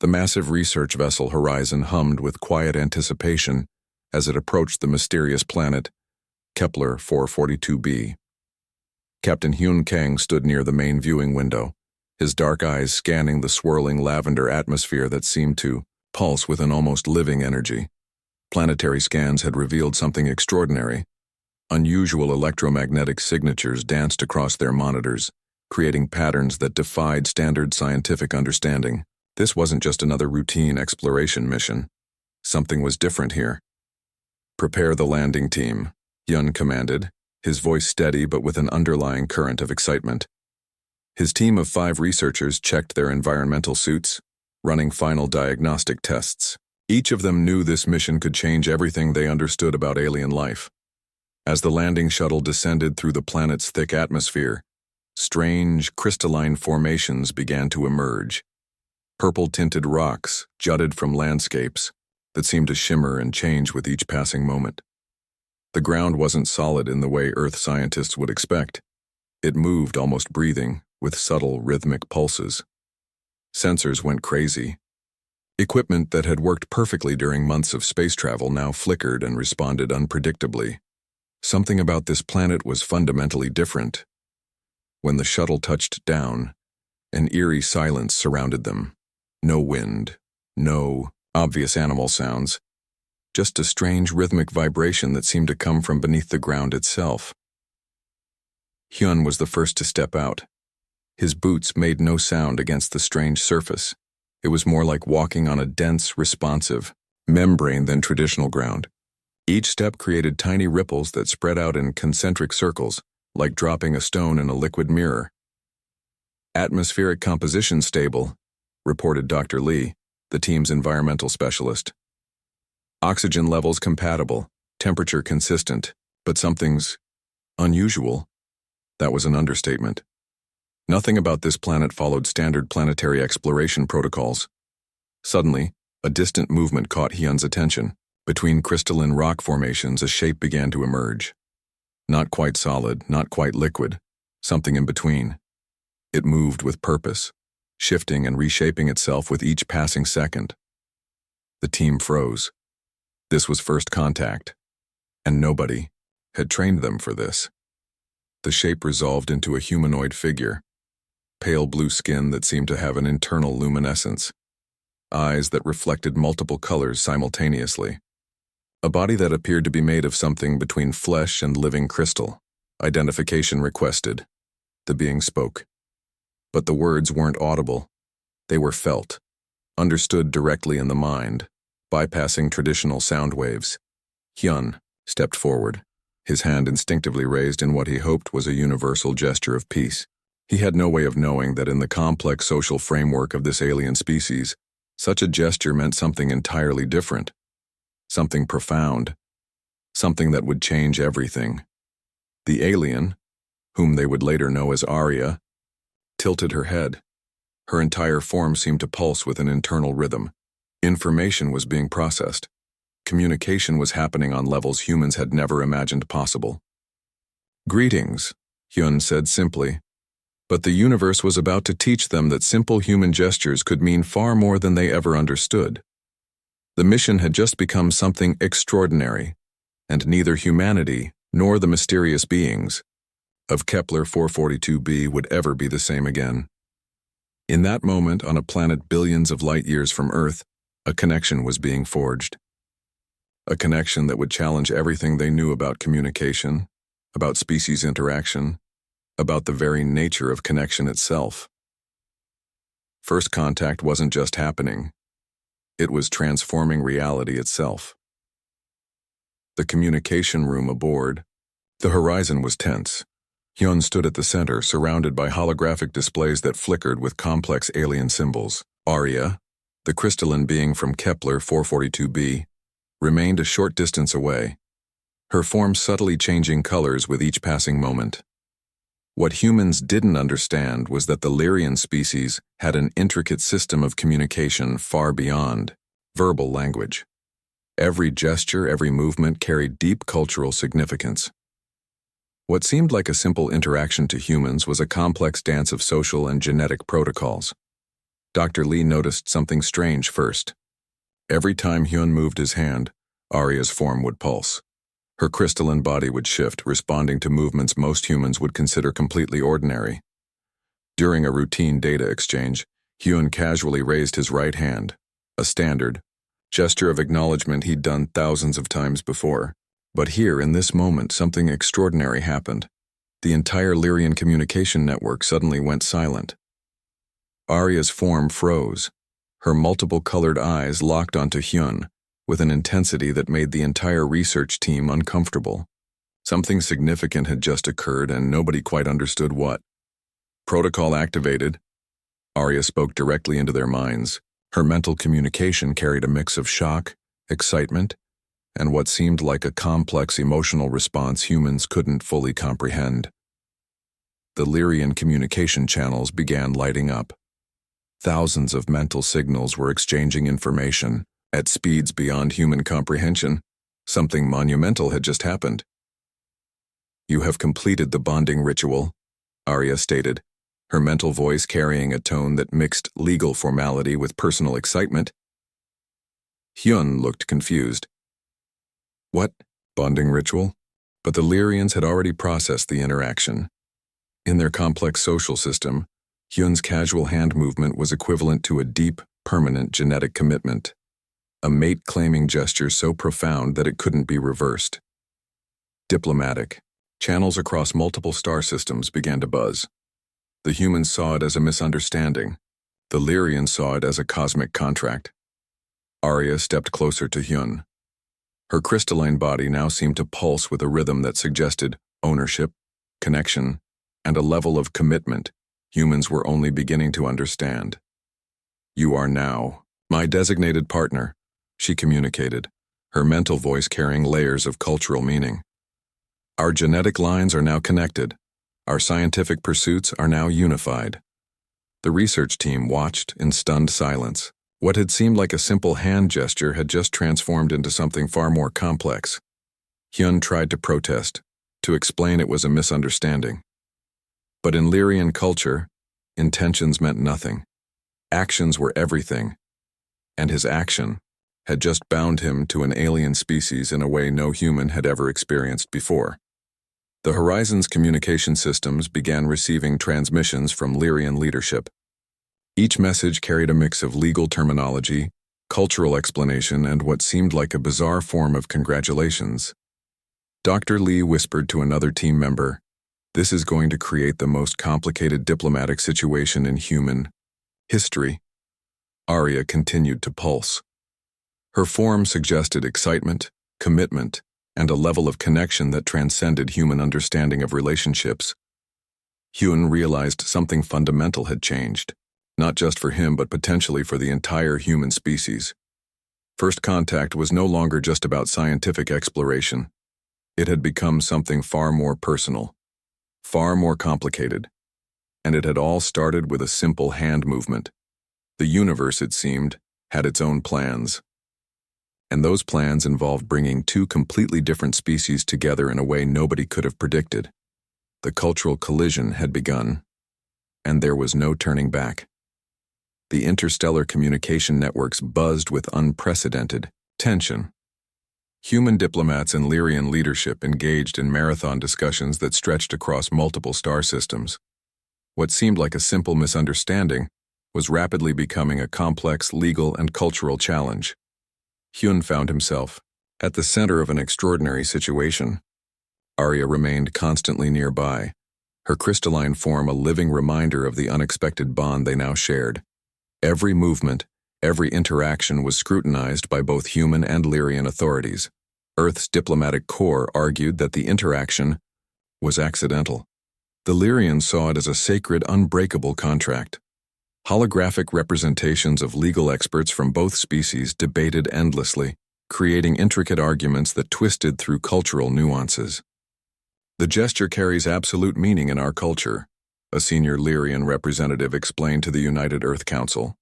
The massive research vessel Horizon hummed with quiet anticipation as it approached the mysterious planet, Kepler 442b. Captain Hyun Kang stood near the main viewing window, his dark eyes scanning the swirling lavender atmosphere that seemed to pulse with an almost living energy. Planetary scans had revealed something extraordinary. Unusual electromagnetic signatures danced across their monitors, creating patterns that defied standard scientific understanding. This wasn't just another routine exploration mission. Something was different here. "Prepare the landing team," Hyun commanded, his voice steady but with an underlying current of excitement. His team of 5 researchers checked their environmental suits, running final diagnostic tests. Each of them knew this mission could change everything they understood about alien life. As the landing shuttle descended through the planet's thick atmosphere, strange, crystalline formations began to emerge. Purple-tinted rocks jutted from landscapes that seemed to shimmer and change with each passing moment. The ground wasn't solid in the way Earth scientists would expect. It moved almost breathing, with subtle, rhythmic pulses. Sensors went crazy. Equipment that had worked perfectly during months of space travel now flickered and responded unpredictably. Something about this planet was fundamentally different. When the shuttle touched down, an eerie silence surrounded them. No wind, no obvious animal sounds, just a strange rhythmic vibration that seemed to come from beneath the ground itself. Hyun was the first to step out. His boots made no sound against the strange surface. It was more like walking on a dense, responsive membrane than traditional ground. Each step created tiny ripples that spread out in concentric circles, like dropping a stone in a liquid mirror. "Atmospheric composition stable," reported Dr. Lee, the team's environmental specialist. "Oxygen levels compatible, temperature consistent, but something's unusual." That was an understatement. Nothing about this planet followed standard planetary exploration protocols. Suddenly, a distant movement caught Hyun's attention. Between crystalline rock formations, a shape began to emerge. Not quite solid, not quite liquid, something in between. It moved with purpose, shifting and reshaping itself with each passing second. The team froze. This was first contact, and nobody had trained them for this. The shape resolved into a humanoid figure, pale blue skin that seemed to have an internal luminescence, eyes that reflected multiple colors simultaneously, a body that appeared to be made of something between flesh and living crystal. "Identification requested," the being spoke. But the words weren't audible. They were felt, understood directly in the mind, bypassing traditional sound waves. Hyun stepped forward, his hand instinctively raised in what he hoped was a universal gesture of peace. He had no way of knowing that in the complex social framework of this alien species, such a gesture meant something entirely different, something profound, something that would change everything. The alien, whom they would later know as Arya, tilted her head. Her entire form seemed to pulse with an internal rhythm. Information was being processed. Communication was happening on levels humans had never imagined possible. "Greetings," Hyun said simply. But the universe was about to teach them that simple human gestures could mean far more than they ever understood. The mission had just become something extraordinary, and neither humanity nor the mysterious beings of Kepler 442b would ever be the same again. In that moment, on a planet billions of light years from Earth, a connection was being forged. A connection that would challenge everything they knew about communication, about species interaction, about the very nature of connection itself. First contact wasn't just happening. It was transforming reality itself. The communication room aboard, the horizon was tense. Hyun stood at the center, surrounded by holographic displays that flickered with complex alien symbols. Arya, the crystalline being from Kepler 442b, remained a short distance away, her form subtly changing colors with each passing moment. What humans didn't understand was that the Lyrian species had an intricate system of communication far beyond verbal language. Every gesture, every movement carried deep cultural significance. What seemed like a simple interaction to humans was a complex dance of social and genetic protocols. Dr. Lee noticed something strange first. Every time Hyun moved his hand, Arya's form would pulse. Her crystalline body would shift, responding to movements most humans would consider completely ordinary. During a routine data exchange, Hyun casually raised his right hand, a standard gesture of acknowledgement he'd done thousands of times before. But here, in this moment, something extraordinary happened. The entire Lyrian communication network suddenly went silent. Arya's form froze. Her multiple colored eyes locked onto Hyun, with an intensity that made the entire research team uncomfortable. Something significant had just occurred and nobody quite understood what. Protocol activated. Arya spoke directly into their minds. Her mental communication carried a mix of shock, excitement, and what seemed like a complex emotional response humans couldn't fully comprehend. The Lyrian communication channels began lighting up. Thousands of mental signals were exchanging information at speeds beyond human comprehension. Something monumental had just happened. "You have completed the bonding ritual," Arya stated, her mental voice carrying a tone that mixed legal formality with personal excitement. Hyun looked confused. "What? Bonding ritual?" But the Lyrians had already processed the interaction. In their complex social system, Hyun's casual hand movement was equivalent to a deep, permanent genetic commitment, a mate-claiming gesture so profound that it couldn't be reversed. Diplomatic. Channels across multiple star systems began to buzz. The humans saw it as a misunderstanding. The Lyrians saw it as a cosmic contract. Arya stepped closer to Hyun. Her crystalline body now seemed to pulse with a rhythm that suggested ownership, connection, and a level of commitment humans were only beginning to understand. "You are now my designated partner," she communicated, her mental voice carrying layers of cultural meaning. "Our genetic lines are now connected. Our scientific pursuits are now unified." The research team watched in stunned silence. What had seemed like a simple hand gesture had just transformed into something far more complex. Hyun tried to protest, to explain it was a misunderstanding. But in Lyrian culture, intentions meant nothing. Actions were everything, and his action had just bound him to an alien species in a way no human had ever experienced before. The Horizon's communication systems began receiving transmissions from Lyrian leadership. Each message carried a mix of legal terminology, cultural explanation, and what seemed like a bizarre form of congratulations. Dr. Lee whispered to another team member, "This is going to create the most complicated diplomatic situation in human history." Arya continued to pulse. Her form suggested excitement, commitment, and a level of connection that transcended human understanding of relationships. Hyun realized something fundamental had changed, not just for him but potentially for the entire human species. First contact was no longer just about scientific exploration. It had become something far more personal, far more complicated, and it had all started with a simple hand movement. The universe, it seemed, had its own plans. And those plans involved bringing two completely different species together in a way nobody could have predicted. The cultural collision had begun, and there was no turning back. The interstellar communication networks buzzed with unprecedented tension. Human diplomats and Lyrian leadership engaged in marathon discussions that stretched across multiple star systems. What seemed like a simple misunderstanding was rapidly becoming a complex legal and cultural challenge. Hyun found himself at the center of an extraordinary situation. Arya remained constantly nearby, her crystalline form a living reminder of the unexpected bond they now shared. Every movement, every interaction was scrutinized by both human and Lyrian authorities. Earth's diplomatic corps argued that the interaction was accidental. The Lyrians saw it as a sacred, unbreakable contract. Holographic representations of legal experts from both species debated endlessly, creating intricate arguments that twisted through cultural nuances. "The gesture carries absolute meaning in our culture," a senior Lyrian representative explained to the United Earth Council.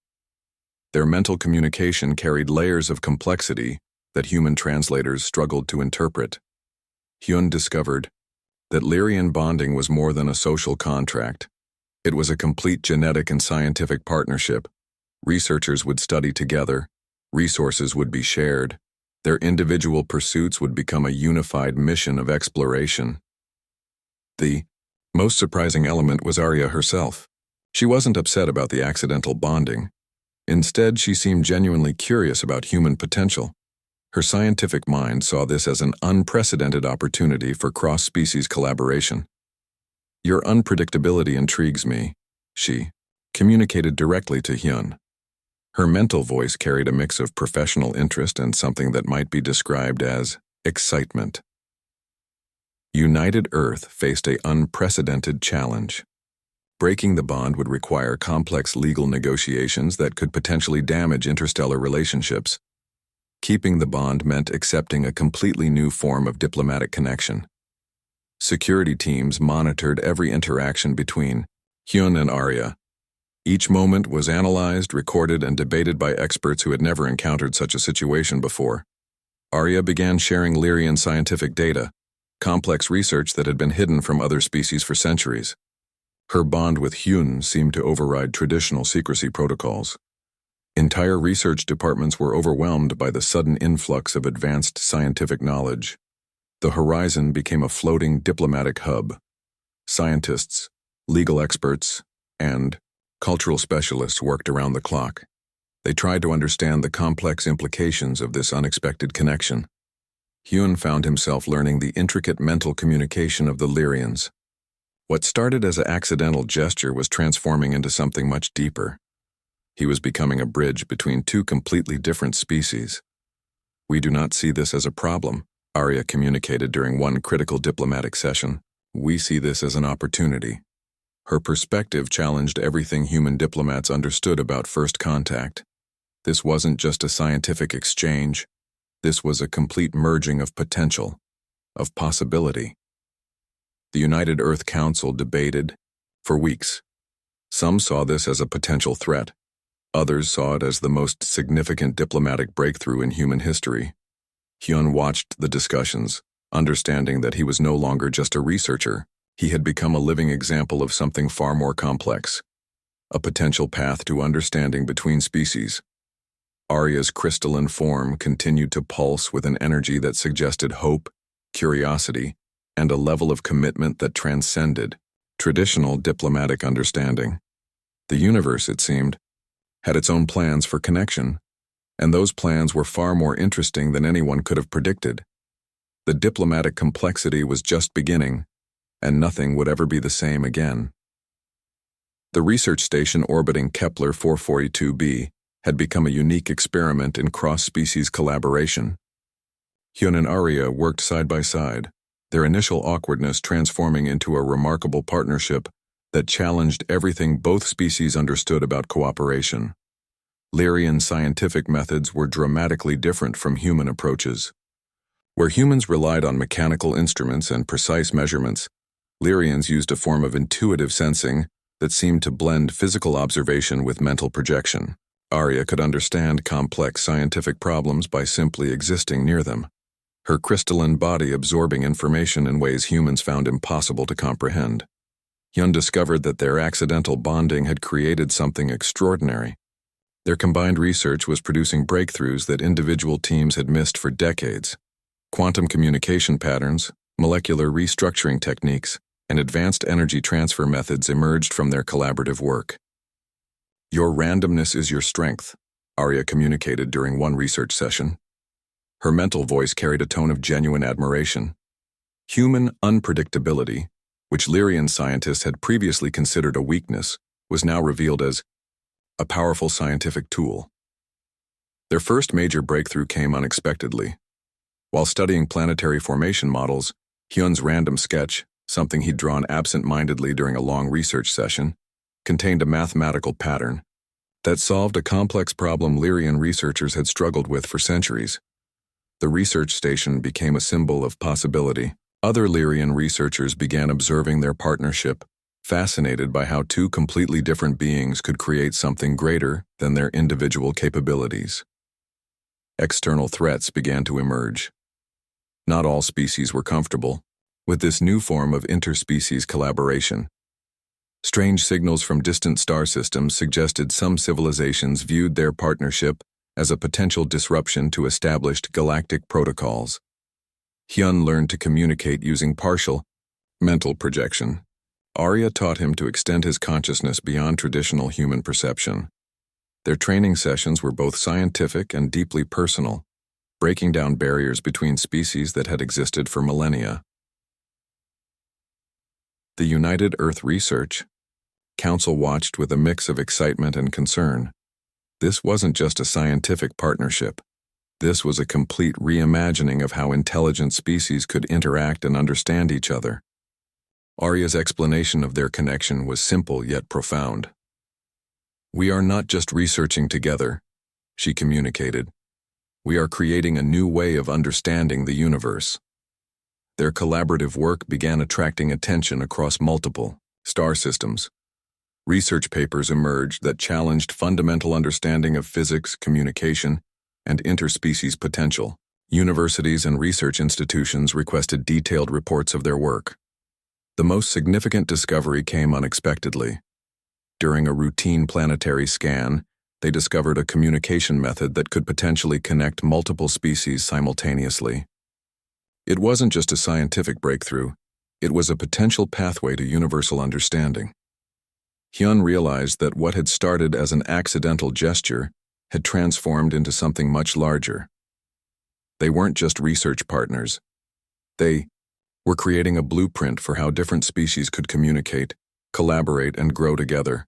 Their mental communication carried layers of complexity that human translators struggled to interpret. Hyun discovered that Lyrian bonding was more than a social contract. It was a complete genetic and scientific partnership, Researchers would study together, resources would be shared, their individual pursuits would become a unified mission of exploration. The most surprising element was Arya herself. She wasn't upset about the accidental bonding. Instead, she seemed genuinely curious about human potential. Her scientific mind saw this as an unprecedented opportunity for cross-species collaboration. "Your unpredictability intrigues me," she communicated directly to Hyun. Her mental voice carried a mix of professional interest and something that might be described as excitement. United Earth faced an unprecedented challenge. Breaking the bond would require complex legal negotiations that could potentially damage interstellar relationships. Keeping the bond meant accepting a completely new form of diplomatic connection. Security teams monitored every interaction between Hyun and Arya. Each moment was analyzed, recorded, and debated by experts who had never encountered such a situation before. Arya began sharing Lyrian scientific data, complex research that had been hidden from other species for centuries. Her bond with Hyun seemed to override traditional secrecy protocols. Entire research departments were overwhelmed by the sudden influx of advanced scientific knowledge. The horizon became a floating diplomatic hub. Scientists, legal experts, and cultural specialists worked around the clock. They tried to understand the complex implications of this unexpected connection. Hyun found himself learning the intricate mental communication of the Lyrians. What started as an accidental gesture was transforming into something much deeper. He was becoming a bridge between two completely different species. "We do not see this as a problem," Arya communicated during one critical diplomatic session. "We see this as an opportunity." Her perspective challenged everything human diplomats understood about first contact. This wasn't just a scientific exchange. This was a complete merging of potential, of possibility. The United Earth Council debated for weeks. Some saw this as a potential threat. Others saw it as the most significant diplomatic breakthrough in human history. Hyun watched the discussions, understanding that he was no longer just a researcher. He had become a living example of something far more complex, a potential path to understanding between species. Arya's crystalline form continued to pulse with an energy that suggested hope, curiosity, and a level of commitment that transcended traditional diplomatic understanding. The universe, it seemed, had its own plans for connection, and those plans were far more interesting than anyone could have predicted. The diplomatic complexity was just beginning, and nothing would ever be the same again. The research station orbiting Kepler 442b had become a unique experiment in cross-species collaboration. Hyun and Arya worked side by side, their initial awkwardness transforming into a remarkable partnership that challenged everything both species understood about cooperation. Lyrian scientific methods were dramatically different from human approaches. Where humans relied on mechanical instruments and precise measurements, Lyrians used a form of intuitive sensing that seemed to blend physical observation with mental projection. Arya could understand complex scientific problems by simply existing near them, her crystalline body absorbing information in ways humans found impossible to comprehend. Hyun discovered that their accidental bonding had created something extraordinary. Their combined research was producing breakthroughs that individual teams had missed for decades. Quantum communication patterns, molecular restructuring techniques, and advanced energy transfer methods emerged from their collaborative work. "Your randomness is your strength," Arya communicated during one research session. Her mental voice carried a tone of genuine admiration. Human unpredictability, which Lyrian scientists had previously considered a weakness, was now revealed as a powerful scientific tool. Their first major breakthrough came unexpectedly. While studying planetary formation models, Hyun's random sketch, something he'd drawn absent-mindedly during a long research session, contained a mathematical pattern that solved a complex problem Lyrian researchers had struggled with for centuries. The research station became a symbol of possibility. Other Lyrian researchers began observing their partnership, fascinated by how two completely different beings could create something greater than their individual capabilities. External threats began to emerge. Not all species were comfortable with this new form of interspecies collaboration. Strange signals from distant star systems suggested some civilizations viewed their partnership as a potential disruption to established galactic protocols. Hyun learned to communicate using partial mental projection. Arya taught him to extend his consciousness beyond traditional human perception. Their training sessions were both scientific and deeply personal, breaking down barriers between species that had existed for millennia. The United Earth Research Council watched with a mix of excitement and concern. This wasn't just a scientific partnership. This was a complete reimagining of how intelligent species could interact and understand each other. Arya's explanation of their connection was simple yet profound. "We are not just researching together," she communicated. "We are creating a new way of understanding the universe." Their collaborative work began attracting attention across multiple star systems. Research papers emerged that challenged fundamental understanding of physics, communication, and interspecies potential. Universities and research institutions requested detailed reports of their work. The most significant discovery came unexpectedly. During a routine planetary scan, they discovered a communication method that could potentially connect multiple species simultaneously. It wasn't just a scientific breakthrough, it was a potential pathway to universal understanding. Hyun realized that what had started as an accidental gesture had transformed into something much larger. They weren't just research partners. They were creating a blueprint for how different species could communicate, collaborate, and grow together.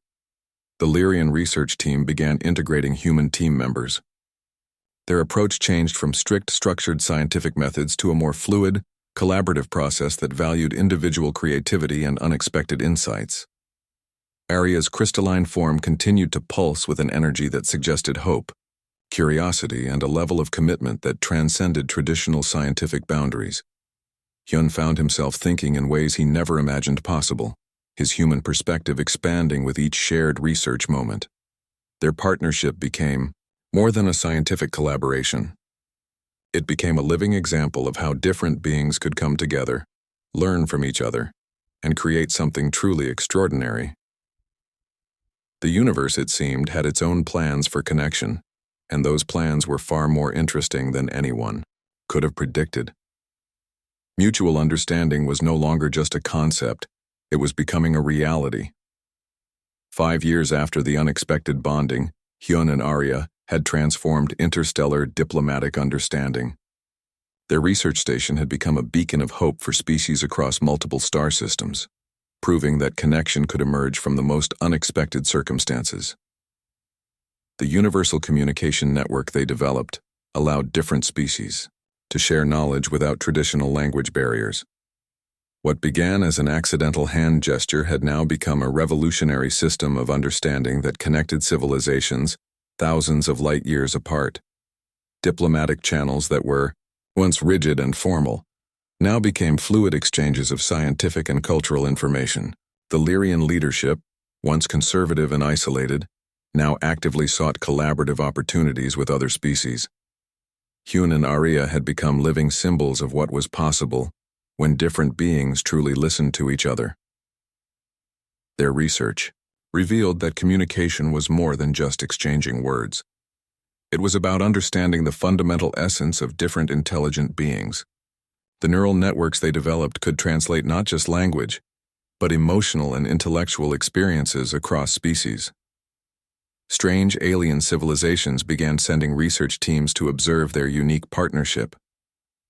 The Lyrian research team began integrating human team members. Their approach changed from strict, structured scientific methods to a more fluid, collaborative process that valued individual creativity and unexpected insights. Arya's crystalline form continued to pulse with an energy that suggested hope, curiosity, and a level of commitment that transcended traditional scientific boundaries. Hyun found himself thinking in ways he never imagined possible, his human perspective expanding with each shared research moment. Their partnership became more than a scientific collaboration. It became a living example of how different beings could come together, learn from each other, and create something truly extraordinary. The universe, it seemed, had its own plans for connection, and those plans were far more interesting than anyone could have predicted. Mutual understanding was no longer just a concept, it was becoming a reality. 5 years after the unexpected bonding, Hyun and Arya had transformed interstellar diplomatic understanding. Their research station had become a beacon of hope for species across multiple star systems, proving that connection could emerge from the most unexpected circumstances. The universal communication network they developed allowed different species to share knowledge without traditional language barriers. What began as an accidental hand gesture had now become a revolutionary system of understanding that connected civilizations thousands of light years apart. Diplomatic channels that were once rigid and formal now became fluid exchanges of scientific and cultural information. The Lyrian leadership, once conservative and isolated, now actively sought collaborative opportunities with other species. Hyun and Arya had become living symbols of what was possible when different beings truly listened to each other. Their research revealed that communication was more than just exchanging words. It was about understanding the fundamental essence of different intelligent beings. The neural networks they developed could translate not just language, but emotional and intellectual experiences across species. Strange alien civilizations began sending research teams to observe their unique partnership.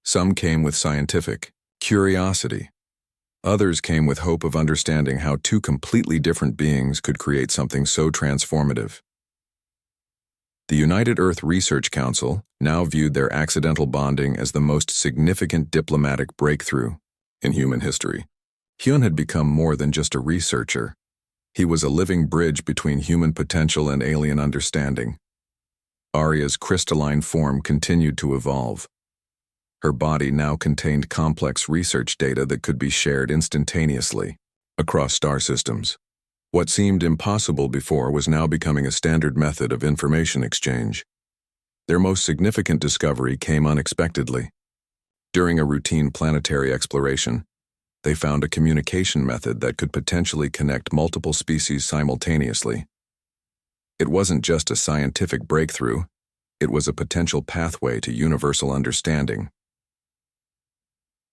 Some came with scientific curiosity. Others came with hope of understanding how two completely different beings could create something so transformative. The United Earth Research Council now viewed their accidental bonding as the most significant diplomatic breakthrough in human history. Hyun had become more than just a researcher. He was a living bridge between human potential and alien understanding. Arya's crystalline form continued to evolve. Her body now contained complex research data that could be shared instantaneously across star systems. What seemed impossible before was now becoming a standard method of information exchange. Their most significant discovery came unexpectedly. During a routine planetary exploration, They found a communication method that could potentially connect multiple species simultaneously. It wasn't just a scientific breakthrough, it was a potential pathway to universal understanding.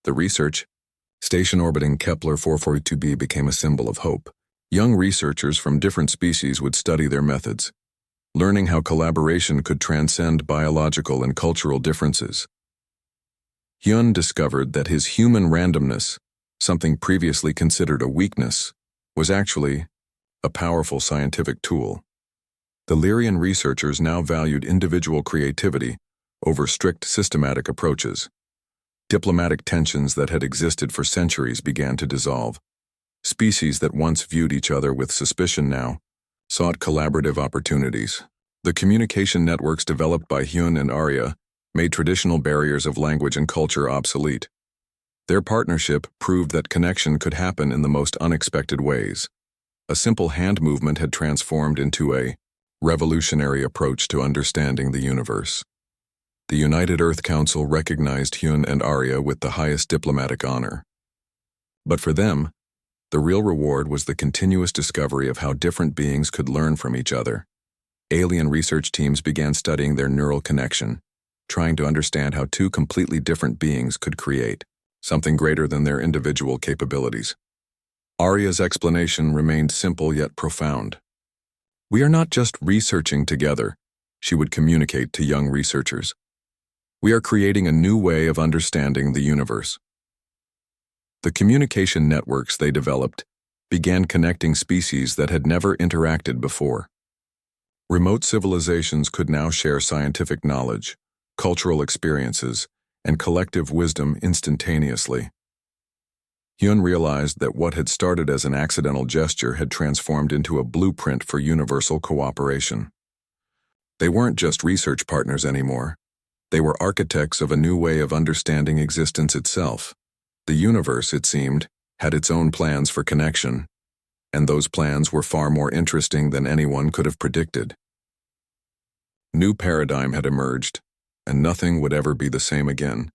The research station orbiting Kepler 442b became a symbol of hope. Young researchers from different species would study their methods, learning how collaboration could transcend biological and cultural differences. Hyun discovered that his human randomness, something previously considered a weakness, was actually a powerful scientific tool. The Lyrian researchers now valued individual creativity over strict systematic approaches. Diplomatic tensions that had existed for centuries began to dissolve. Species that once viewed each other with suspicion now sought collaborative opportunities. The communication networks developed by Hyun and Arya made traditional barriers of language and culture obsolete. Their partnership proved that connection could happen in the most unexpected ways. A simple hand movement had transformed into a revolutionary approach to understanding the universe. The United Earth Council recognized Hyun and Arya with the highest diplomatic honor. But for them, the real reward was the continuous discovery of how different beings could learn from each other. Alien research teams began studying their neural connection, trying to understand how two completely different beings could create something greater than their individual capabilities. Arya's explanation remained simple yet profound. "We are not just researching together," she would communicate to young researchers. "We are creating a new way of understanding the universe." The communication networks they developed began connecting species that had never interacted before. Remote civilizations could now share scientific knowledge, cultural experiences, and collective wisdom instantaneously. Hyun realized that what had started as an accidental gesture had transformed into a blueprint for universal cooperation. They weren't just research partners anymore. They were architects of a new way of understanding existence itself. The universe, it seemed, had its own plans for connection, and those plans were far more interesting than anyone could have predicted. New paradigm had emerged, and nothing would ever be the same again.